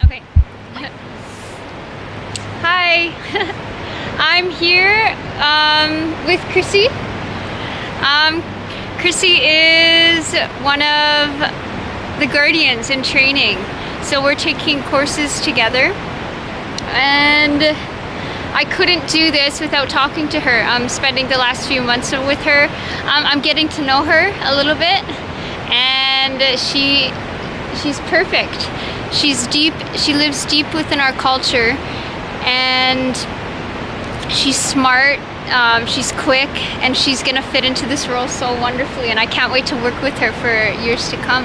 Okay. Hi. I'm here with Krissy. Krissy is one of the guardians in training. So we're taking courses together. And I couldn't do this without talking to her. I'm spending the last few months with her. I'm getting to know her a little bit. And she's perfect. She's deep, she lives deep within our culture, and she's smart, she's quick, and she's gonna fit into this role so wonderfully, and I can't wait to work with her for years to come.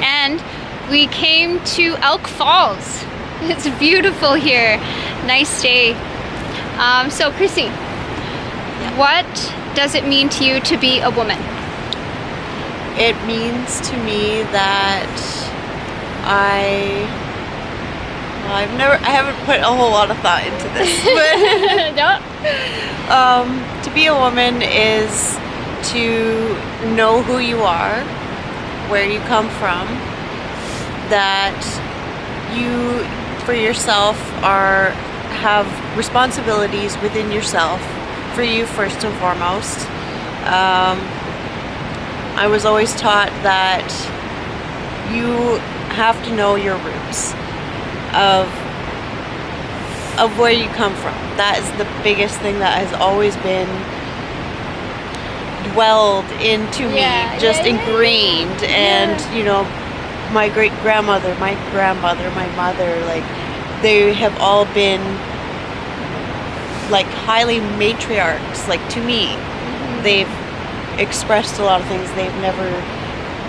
And we came to Elk Falls. It's beautiful here. Nice day. So Krissy, what does it mean to you to be a woman? It means to me that I haven't put a whole lot of thought into this, but No? to be a woman is to know who you are, where you come from, that you for yourself have responsibilities within yourself, for you first and foremost. I was always taught that you have to know your roots of where you come from. That is the biggest thing that has always been dwelled into me, just ingrained. And you know, my great grandmother, my grandmother, my mother, like they have all been like highly matriarchs. Like to me, they've expressed a lot of things. They've never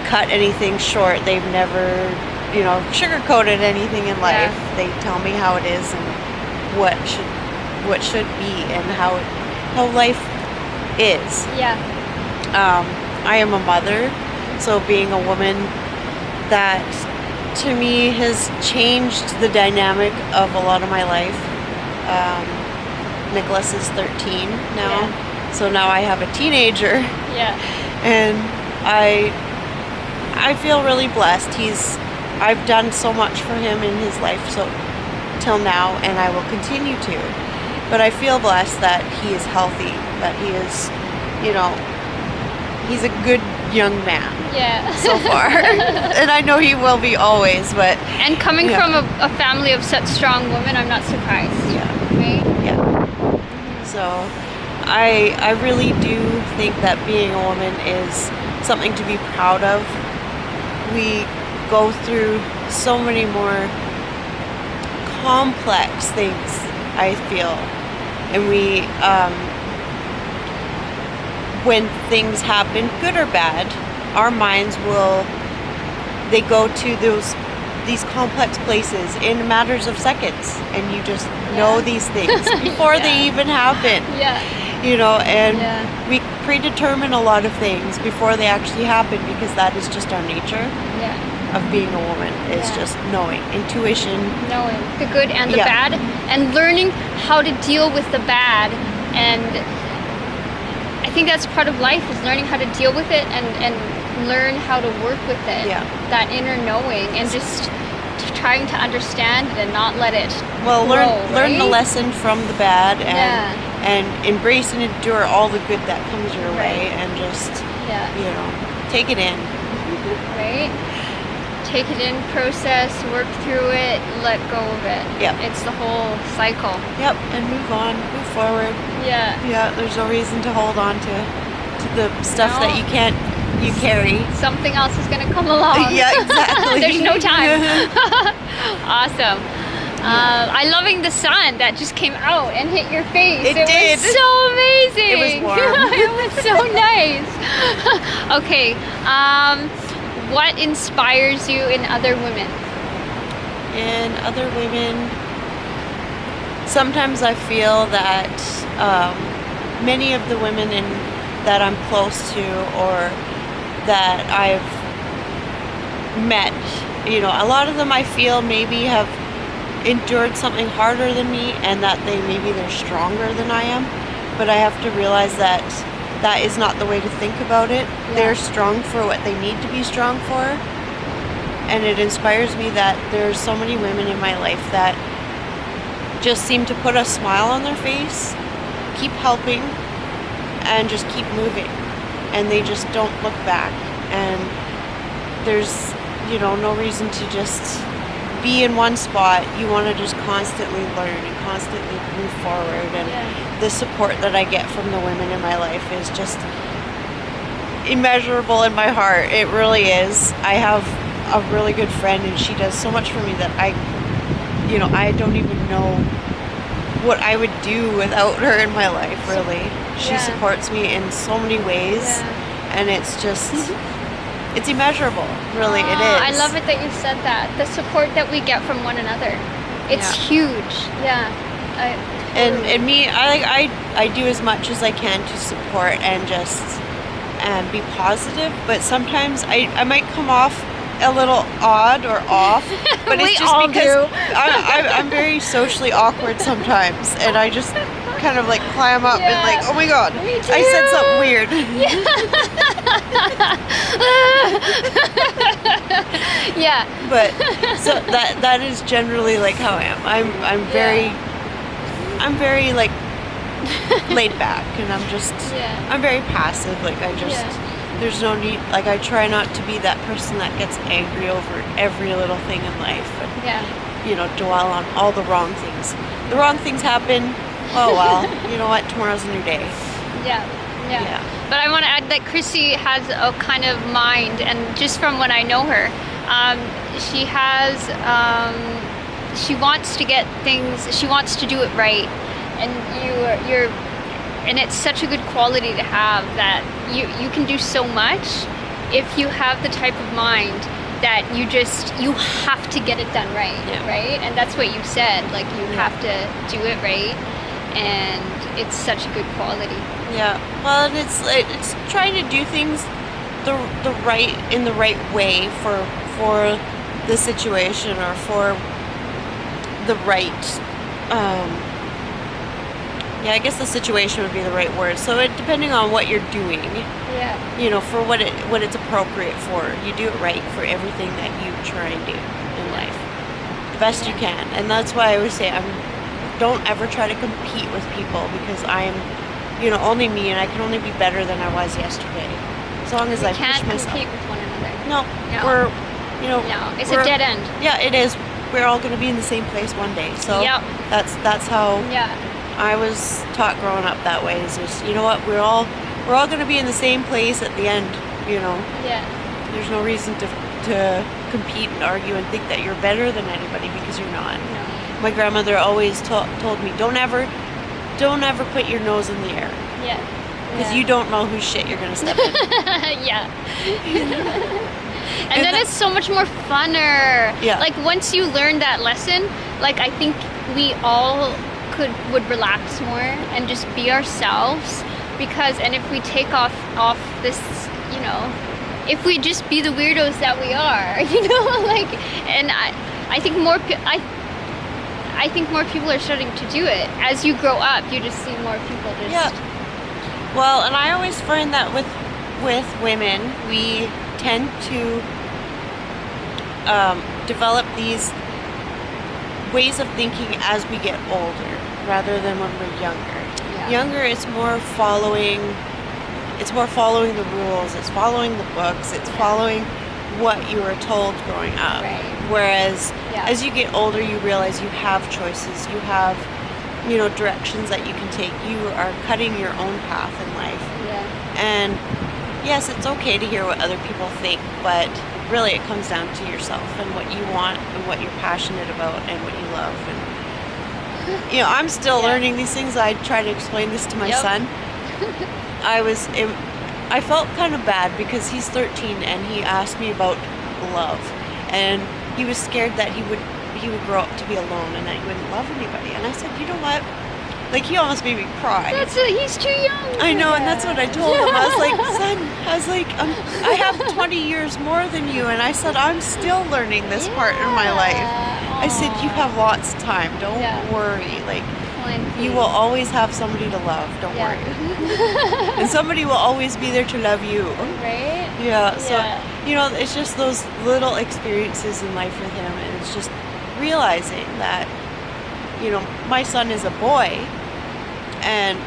cut anything short. They've never, you know, sugarcoated anything in life. They tell me how it is and what should be and how life is. I am a mother, so being a woman, that to me has changed the dynamic of a lot of my life. Nicholas is 13 now, so now I have a teenager. And I feel really blessed. I've done so much for him in his life till now, and I will continue to. But I feel blessed that he is healthy, that he is, you know, he's a good young man so far. And I know he will be always, but... And coming from a family of such strong women, I'm not surprised. Right? So I really do think that being a woman is something to be proud of. We go through so many more complex things, I feel, and we when things happen, good or bad, our minds they go to these complex places in matters of seconds, and you just know these things before they even happen. You know, and we predetermine a lot of things before they actually happen, because that is just our nature of being a woman, is just knowing, intuition. Knowing the good and the bad, and learning how to deal with the bad. And I think that's part of life, is learning how to deal with it and learn how to work with it. That inner knowing, and just trying to understand it and not let it grow, learn the lesson from the bad, and embrace and endure all the good that comes your way, and just you know, take it in. Take it in, process, work through it, let go of it. It's the whole cycle. And move on, move forward. There's no reason to hold on to the stuff that you carry. Something else is going to come along. Exactly. There's no time. Awesome. I'm loving the sun that just came out and hit your face. It did. Was so amazing. It was warm. It was so nice. Okay. What inspires you in other women? In other women, sometimes I feel that many of the women that I'm close to, or that I've met, you know, a lot of them I feel maybe have endured something harder than me, and that they're stronger than I am. But I have to realize that that is not the way to think about it. They're strong for what they need to be strong for, and it inspires me that there's so many women in my life that just seem to put a smile on their face, keep helping, and just keep moving, and they just don't look back. And there's, no reason to just be in one spot. You want to just constantly learn and constantly move forward, and the support that I get from the women in my life is just immeasurable in my heart. It really is. I have a really good friend, and she does so much for me that I don't even know what I would do without her in my life, really. She supports me in so many ways, and it's just, it's immeasurable, really. It is. I love it that you said that. The support that we get from one another. It's huge. Yeah. And me, I do as much as I can to support and just be positive, but sometimes I might come off a little odd or off, but it's just because I'm very socially awkward sometimes, and I just kind of like climb up and like, oh my god, I said something weird. Yeah. But so that is generally like how I am. I'm very like laid back, and I'm very passive. Like there's no need, like I try not to be that person that gets angry over every little thing in life, and dwell on all the wrong things. The wrong things happen. Oh well, you know what? Tomorrow's a new day. Yeah. But I want to add that Krissy has a kind of mind, and just from when I know her, she has, she wants to get things, she wants to do it right, and you're, and it's such a good quality to have, that you can do so much if you have the type of mind that you have to get it done right, right? And that's what you said, like you have to do it right, and it's such a good quality. Yeah, well, and it's trying to do things in the right way for the situation, or for the right I guess the situation would be the right word. So depending on what you're doing, for what it's appropriate for, you do it right for everything that you try and do in life, the best you can. And that's why I always say, don't ever try to compete with people, because I am, only me, and I can only be better than I was yesterday. As long as I push myself. You can't compete with one another. No. It's a dead end. Yeah, it is. We're all going to be in the same place one day. So that's how I was taught growing up that way. Is just, you know what, we're all going to be in the same place at the end. There's no reason to compete and argue and think that you're better than anybody, because you're not. No. My grandmother always told me, don't ever put your nose in the air. Because you don't know whose shit you're going to step in. And then it's so much more funner. Like once you learn that lesson, like I think we all would relax more and just be ourselves, and if we take off this, if we just be the weirdos that we are, and I think more people are starting to do it. As you grow up, you just see more people just Well, and I always find that with women, we tend to develop these ways of thinking as we get older, rather than when we're younger. Younger, it's more following the rules, it's following the books, it's following what you were told growing up. Whereas as you get older, you realize you have choices, you have directions that you can take. You are cutting your own path in life. And yes, it's okay to hear what other people think, but really it comes down to yourself and what you want and what you're passionate about and what you love. And I'm still learning these things. I try to explain this to my son. I felt kind of bad because he's 13 and he asked me about love, and he was scared that he would grow up to be alone and that he wouldn't love anybody. And I said, you know what? Like, he almost made me cry. He's too young. I know, and that's what I told him. I was like, son, I have 20 years more than you, and I said, I'm still learning this part in my life. I said, you have lots of time. Don't worry. Like, Plenty. You will always have somebody to love, don't Yeah. worry. And somebody will always be there to love you. Right? Yeah, so, Yeah. you know, it's just those little experiences in life with him, and it's just realizing that, you know, my son is a boy, and,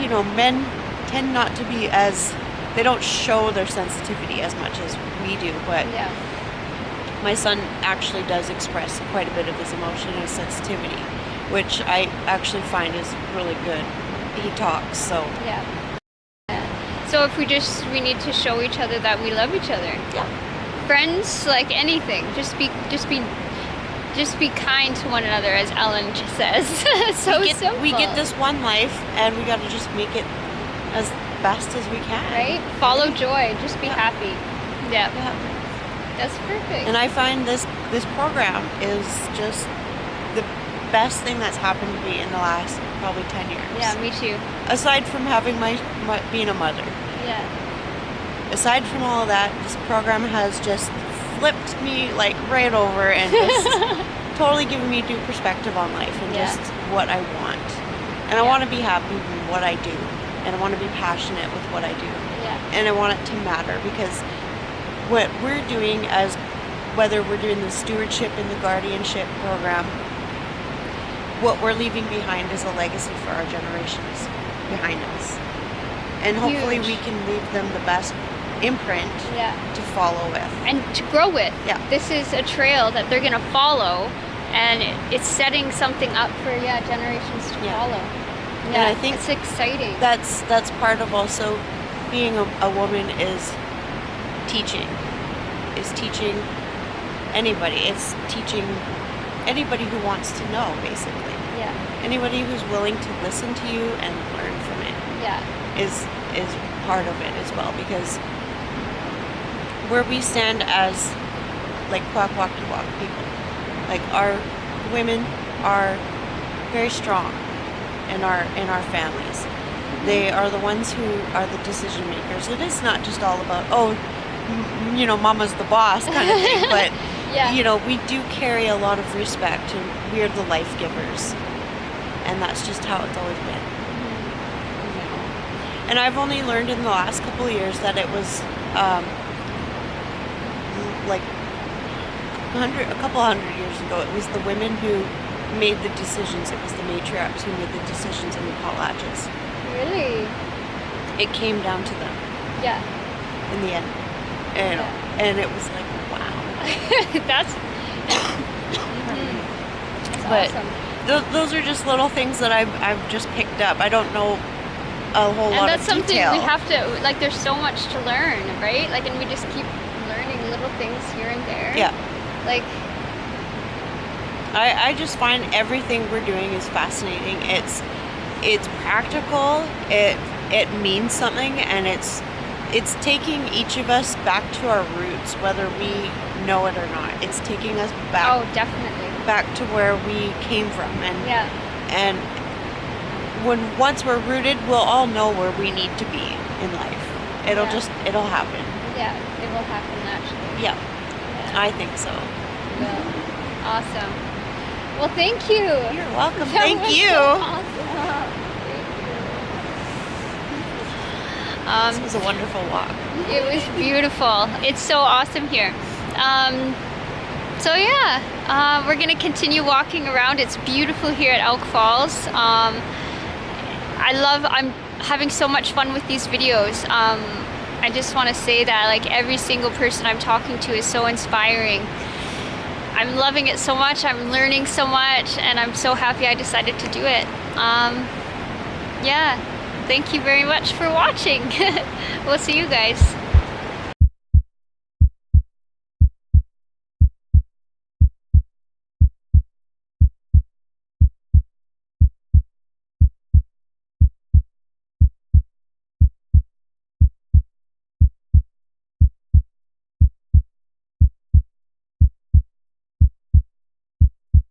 you know, men tend not to be as, they don't show their sensitivity as much as we do, but Yeah. my son actually does express quite a bit of his emotion and sensitivity, which I actually find is really good. He talks, so Yeah. So if we need to show each other that we love each other. yeah. Friends, like anything, just be kind to one another, as Ellen just says. So simple. We get this one life, and we got to just make it as best as we can. Right? Follow joy. Just be Yeah. happy. Yeah. Yeah. That's perfect. And I find this program is just the best thing that's happened to me in the last probably 10 years. Yeah, me too. Aside from having my being a mother. Yeah. Aside from all of that, this program has just flipped me like right over and just totally given me new perspective on life and Yeah. just what I want. And I Yeah. want to be happy with what I do. And I want to be passionate with what I do. Yeah. And I want it to matter, because what we're doing, as whether we're doing the stewardship and the guardianship program, what we're leaving behind is a legacy for our generations behind us. And hopefully Huge. we can leave them the best imprint Yeah. to follow with. And to grow with. Yeah. This is a trail that they're going to follow, and it's setting something up for generations to Yeah. follow. And Yeah, I think it's exciting. That's part of also being a woman, is teaching anybody. It's teaching anybody who wants to know, basically. Yeah. Anybody who's willing to listen to you and learn from it Yeah. is part of it as well, because where we stand as like walk people, like our women are very strong in our families. They are the ones who are the decision makers. It is not just all about, you know, mama's the boss kind of thing, but Yeah. you know, we do carry a lot of respect, and we're the life givers, and that's just how it's always been. You know? And I've only learned in the last couple of years that it was like a couple hundred years ago, it was the women who made the decisions. It was the matriarchs who made the decisions in the collages. Really? It came down to them Yeah. in the end, and Yeah. and it was like, wow. That's But awesome. those are just little things that I've just picked up. I don't know a whole And lot that's of something detail. we have to, like, there's so much to learn, right? Like, and we just keep learning little things here and there. Yeah. Like, I just find everything we're doing is fascinating. It's practical. It means something, and it's taking each of us back to our roots, whether we know it or not. It's taking us back oh, definitely. back to where we came from, and Yeah. and once we're rooted, we'll all know where we need to be in life. It'll happen. Yeah. It will happen naturally. Yeah, Yeah. I think so. Well, awesome. Well, thank you. You're welcome. That Thank was you. so awesome. This was a wonderful walk. It was beautiful. It's so awesome here. So yeah, we're gonna continue walking around. It's beautiful here at Elk Falls. I'm having so much fun with these videos. I just want to say that, like, every single person I'm talking to is so inspiring. I'm loving it so much. I'm learning so much, and I'm so happy I decided to do it. Yeah, thank you very much for watching. We'll see you guys.